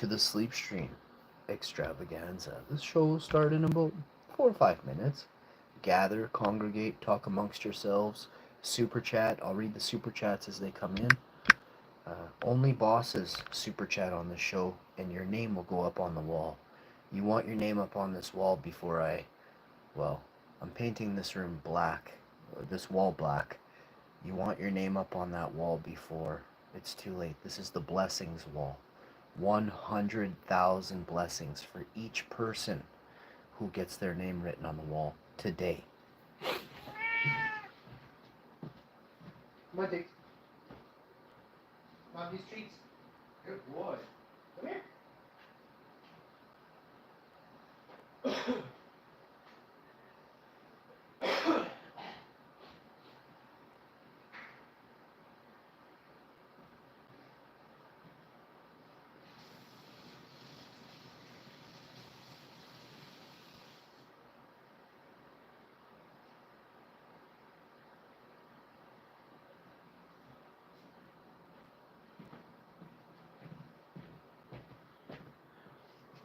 to the Sleep Stream extravaganza. This show will start in about 4 or 5 minutes. Gather, congregate, talk amongst yourselves. Super chat. I'll read the super chats as they come in. Only bosses super chat on this show, and your name will go up on the wall. You want your name up on this wall before I'm painting this room black, or this wall black. You want your name up on that wall before it's too late. This is the blessings wall. 100,000 blessings for each person who gets their name written on the wall today. Come on, Dick. Come on, these treats. Good boy. Come here.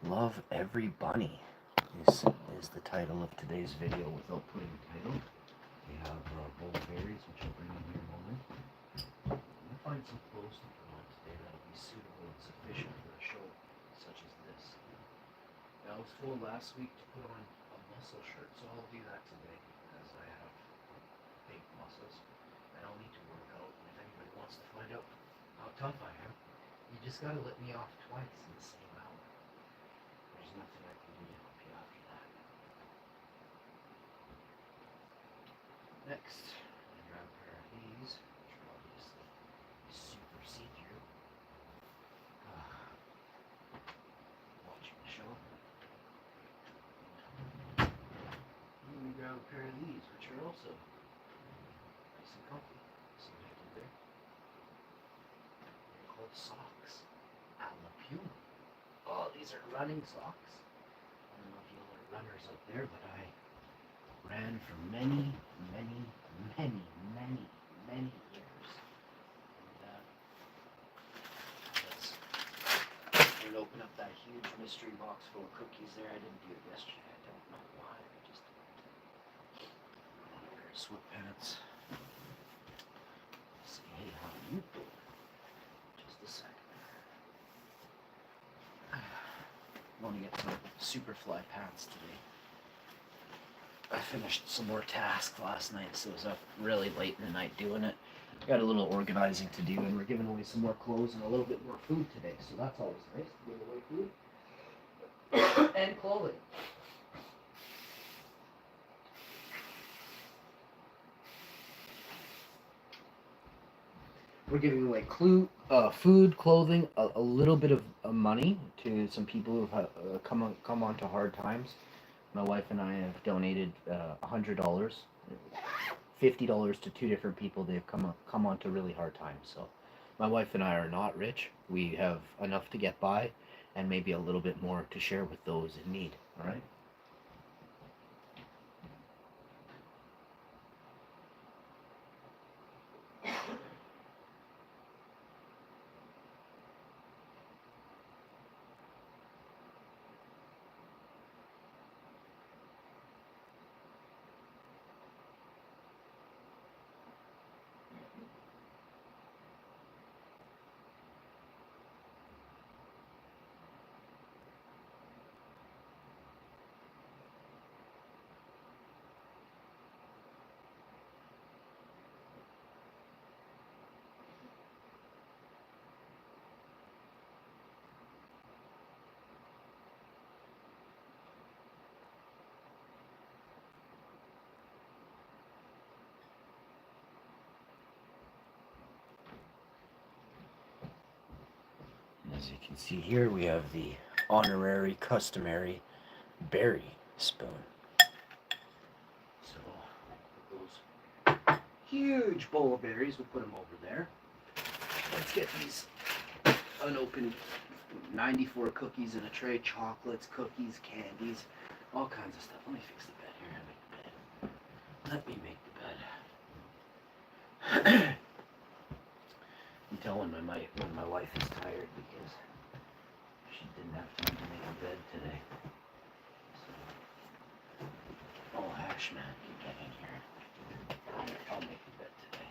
Love Every Bunny is the title of today's video without putting a title. We have bowl berries, which I'll bring in here in a moment. I'm going to find some clothes to put on today that'll be suitable and sufficient for a show such as this. Now, I was told last week to put on a muscle shirt, so I'll do that today because I have big muscles and I'll need to work out. And if anybody wants to find out how tough I am, you just got to let me off twice in the same hour. There's nothing I can do to help you after that. Next, I grab a pair of these, which are obviously super see-through. Watching the show. And we grab a pair of these, which are also nice and comfy. See what I did there? They're called socks. A la Puma. Oh, these are running socks. I don't know if you are runners out there, but I ran for many, many, many, many, many years. And let's open up that huge mystery box full of cookies there. I didn't do it yesterday. I don't know why. I just didn't. On a pair of sweatpants. Say, hey, how are you doing? Just a second. I want to get some Superfly pants today. I finished some more tasks last night, so I was up really late in the night doing it. Got a little organizing to do, and we're giving away some more clothes and a little bit more food today, so that's always nice to give away food and clothing. We're giving away food, clothing, a little bit of money to some people who have come on to hard times. My wife and I have donated $100, $50 to 2 different people. They've come on to really hard times. So my wife and I are not rich. We have enough to get by, and maybe a little bit more to share with those in need. All right. As you can see here, we have the honorary, customary berry spoon. So, those huge bowl of berries, we'll put them over there. Let's get these unopened 94 cookies in a tray, chocolates, cookies, candies, all kinds of stuff. Let me fix the bed here. Let me make the bed. You can tell when my wife is tired because she have time to make a bed today. So, oh, Hash Man, get in here. I'll make the bed today.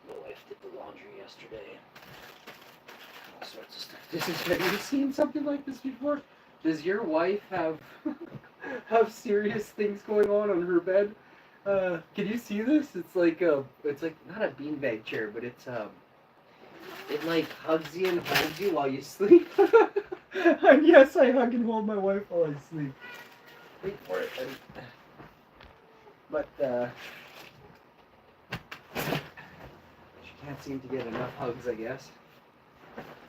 My wife did the laundry yesterday. All sorts of stuff. This is. Have you seen something like this before? Does your wife have have serious things going on her bed? Can you see this? It's like not a beanbag chair, but it's it like hugs you and holds you while you sleep. And yes, I hug and hold my wife while I sleep. Wait for it. But she can't seem to get enough hugs, I guess.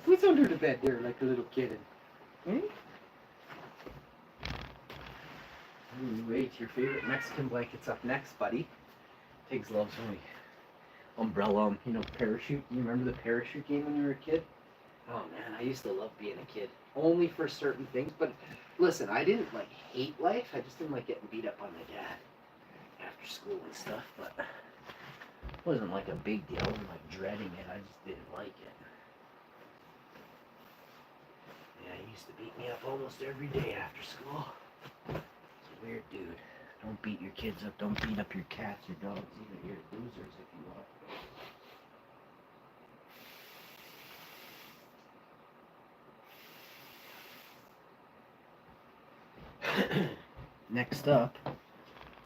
Who's under the bed there like a little kitten? Hmm? Wait, your favorite Mexican blanket's up next, buddy. Tiggs loves my umbrella, parachute. You remember the parachute game when you were a kid? Oh man, I used to love being a kid. Only for certain things, but listen, I didn't hate life. I just didn't like getting beat up by my dad after school and stuff. But It wasn't like a big deal. I wasn't like dreading it. I just didn't like it. Yeah, he used to beat me up almost every day after school. He's a weird dude. Don't beat your kids up. Don't beat up your cats, your dogs, even your losers if you want. Next up,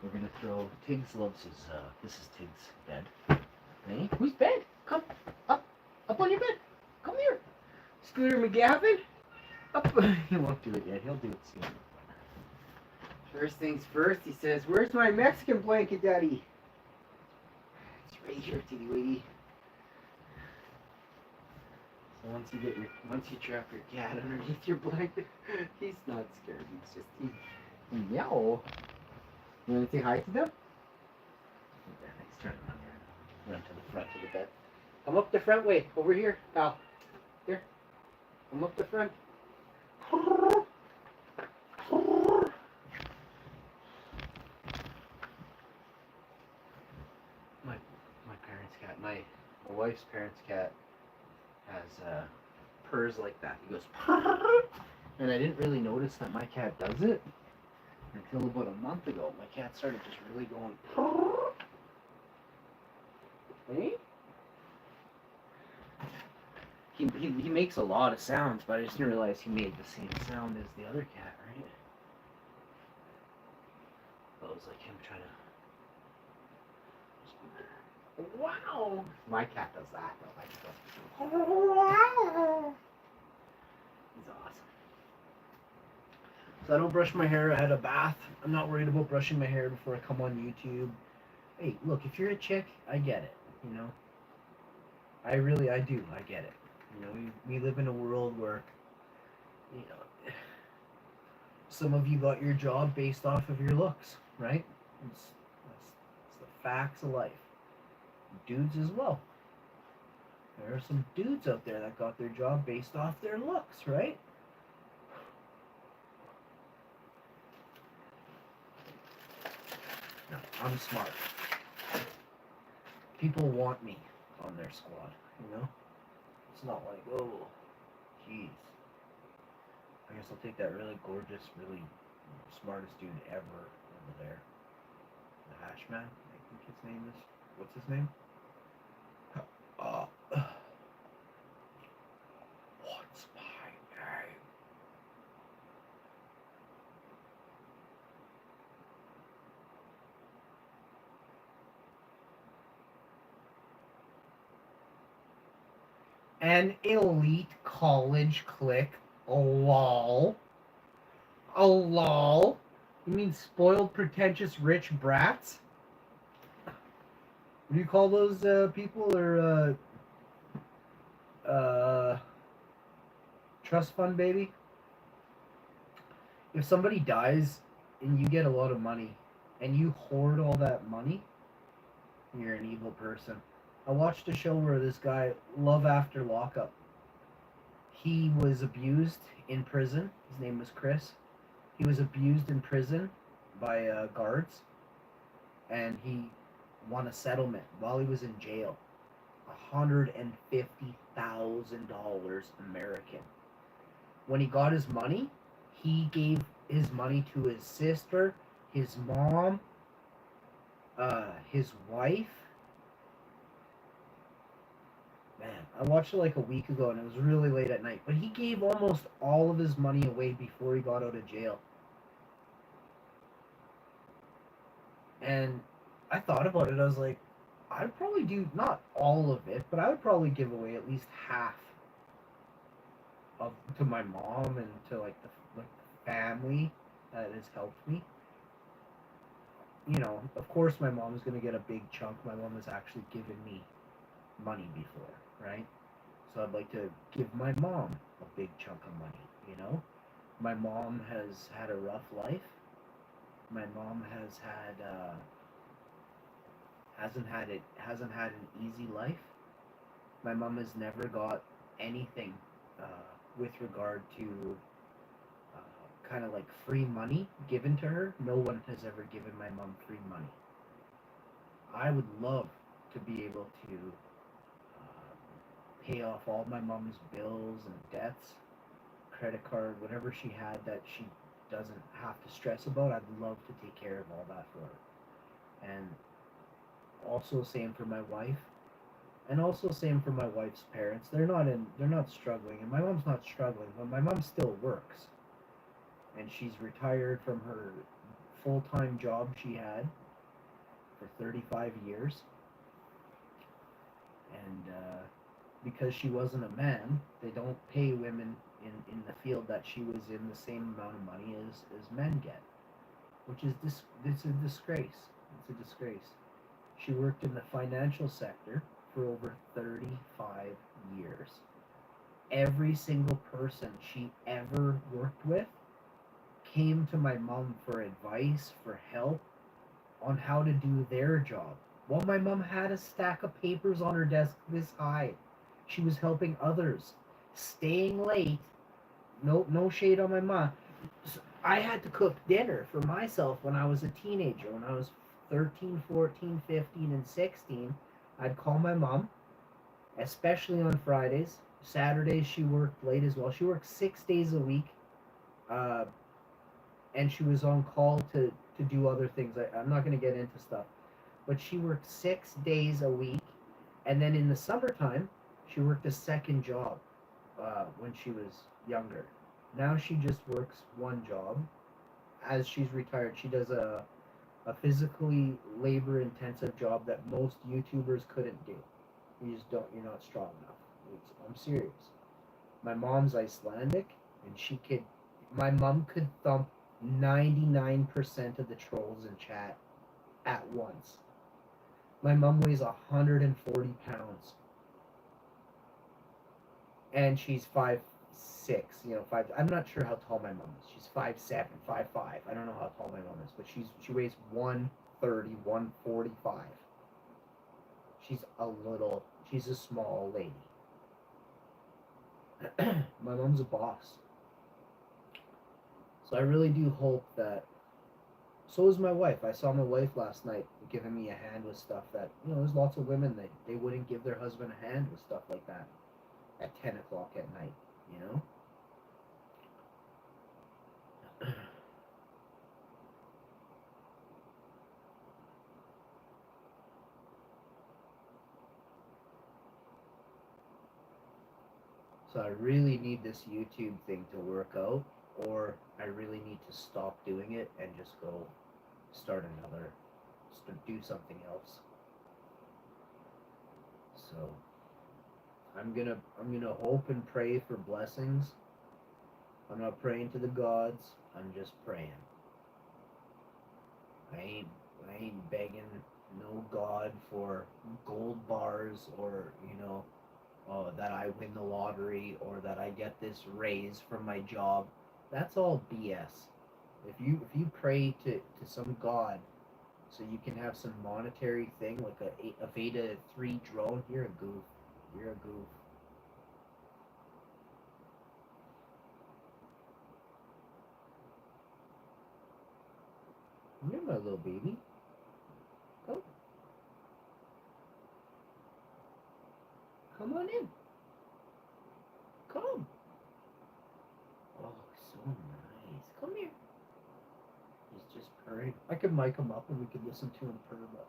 we're gonna throw. Tiggs loves his. This is Tiggs' bed. hey, whose bed? Come up on your bed. Come here, Scooter McGavin. Up. He won't do it yet. He'll do it soon. First things first, he says, "Where's my Mexican blanket, Daddy?" It's right here, Titty Witty. So once you trap your cat underneath your blanket, he's not scared. He's just meow. You want to say hi to them? He's trying to run to the front of the bed. Come up the front way, over here, pal. Here, come up the front. My parents' cat, my wife's parents' cat has purrs like that. He goes, And I didn't really notice that my cat does it until about a month ago. My cat started just really going. hey? He makes a lot of sounds, but I just didn't realize he made the same sound as the other cat, right? That was like him trying to. Wow! My cat does that though. He's awesome. So I don't brush my hair. I had a bath. I'm not worried about brushing my hair before I come on YouTube. Hey, look, if you're a chick, I get it. I do. I get it. We live in a world where, some of you got your job based off of your looks, right? It's the facts of life. Dudes as well. There are some dudes out there that got their job based off their looks, right? No, I'm smart. People want me on their squad, It's not like, oh, jeez. I guess I'll take that really gorgeous, really smartest dude ever over there. The Hashman, I think his name is. What's his name? What's my name? An elite college clique. Oh, lol. Oh, lol. You mean spoiled, pretentious, rich brats? What do you call those people? Or trust fund baby? If somebody dies and you get a lot of money and you hoard all that money, you're an evil person. I watched a show where this guy, Love After Lockup, he was abused in prison. His name was Chris. He was abused in prison by guards, and he won a settlement while he was in jail. $150,000 American. when he got his money, he gave his money to his sister, his mom, his wife. Man, I watched it like a week ago and it was really late at night. But he gave almost all of his money away before he got out of jail. And I thought about it. I was like, I'd probably do not all of it, but I would probably give away at least half of to my mom and to like the family that has helped me. You know, of course, my mom is gonna get a big chunk. My mom has actually given me money before, right? So I'd like to give my mom a big chunk of money. You know, my mom has had a rough life. My mom hasn't had an easy life. My mom has never got anything with regard to kind of like free money given to her. No one has ever given my mom free money. I would love to be able to pay off all my mom's bills and debts, credit card, whatever she had that she doesn't have to stress about. I'd love to take care of all that for her. And also same for my wife. And also same for my wife's parents. They're not struggling and my mom's not struggling, but my mom still works. And she's retired from her full-time job she had for 35 years. And because she wasn't a man, they don't pay women in the field that she was in the same amount of money as men get, which is it's a disgrace. It's a disgrace. She worked in the financial sector for over 35 years. Every single person she ever worked with came to my mom for advice, for help on how to do their job. Well, my mom had a stack of papers on her desk this high. She was helping others, staying late. No shade on my mom. I had to cook dinner for myself when I was a teenager. When I was 13, 14, 15, and 16, I'd call my mom, especially on Fridays. Saturdays, she worked late as well. She worked 6 days a week, uh, and she was on call to do other things. I'm not going to get into stuff. But she worked 6 days a week. And then in the summertime, she worked a second job when she was younger. Now she just works one job. As she's retired, she does a physically labor intensive job that most YouTubers couldn't do. You're not strong enough. I'm serious. My mom's Icelandic, and my mom could thump 99% of the trolls in chat at once. My mom weighs 140 pounds, and she's 5'6". You know, five. I'm not sure how tall my mom is. She's 5'7", 5'5". I don't know how tall my mom is, but she weighs 130, 145. She's a small lady. My mom's a boss. So I really do hope that. So is my wife. I saw my wife last night giving me a hand with stuff that, there's lots of women that they wouldn't give their husband a hand with stuff like that at 10 o'clock at night, you know? So I really need this YouTube thing to work out, or I really need to stop doing it and just go do something else. So I'm gonna hope and pray for blessings. I'm not praying to the gods. I'm just praying. I ain't begging no God for gold bars or that I win the lottery or that I get this raise from my job. That's all BS. If you pray to some God so you can have some monetary thing like a Veda 3 drone, you're a goof. You're a goof. You're my little baby. Come. Come on in. Come. so nice. Come here. He's just purring. I could mic him up and we could listen to him purr, but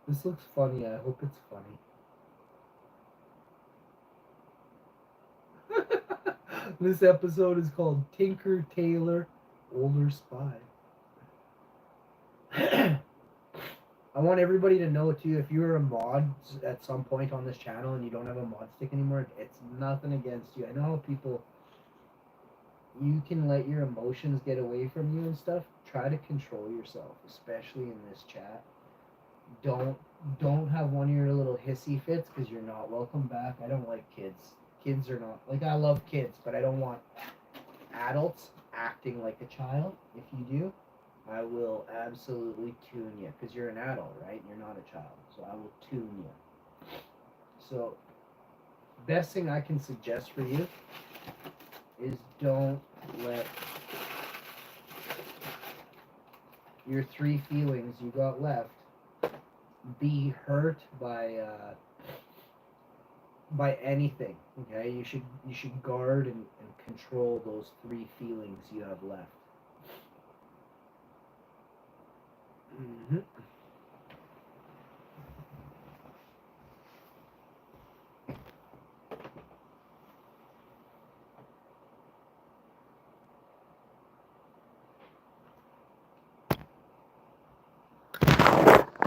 this looks funny. I hope it's funny. This episode is called Tinker Tailor Older Spy. I want everybody to know too, if you're a mod at some point on this channel and you don't have a mod stick anymore, it's nothing against you. I know how people, you can let your emotions get away from you and stuff. Try to control yourself, especially in this chat. Don't have one of your little hissy fits, because you're not welcome back. I don't like kids. Kids are not, like, I love kids, but I don't want adults acting like a child. If you do, I will absolutely tune you, because you're an adult, right? You're not a child, so I will tune you. So, best thing I can suggest for you is don't let your 3 feelings you got left be hurt by anything. Okay, you should guard and control those 3 feelings you have left.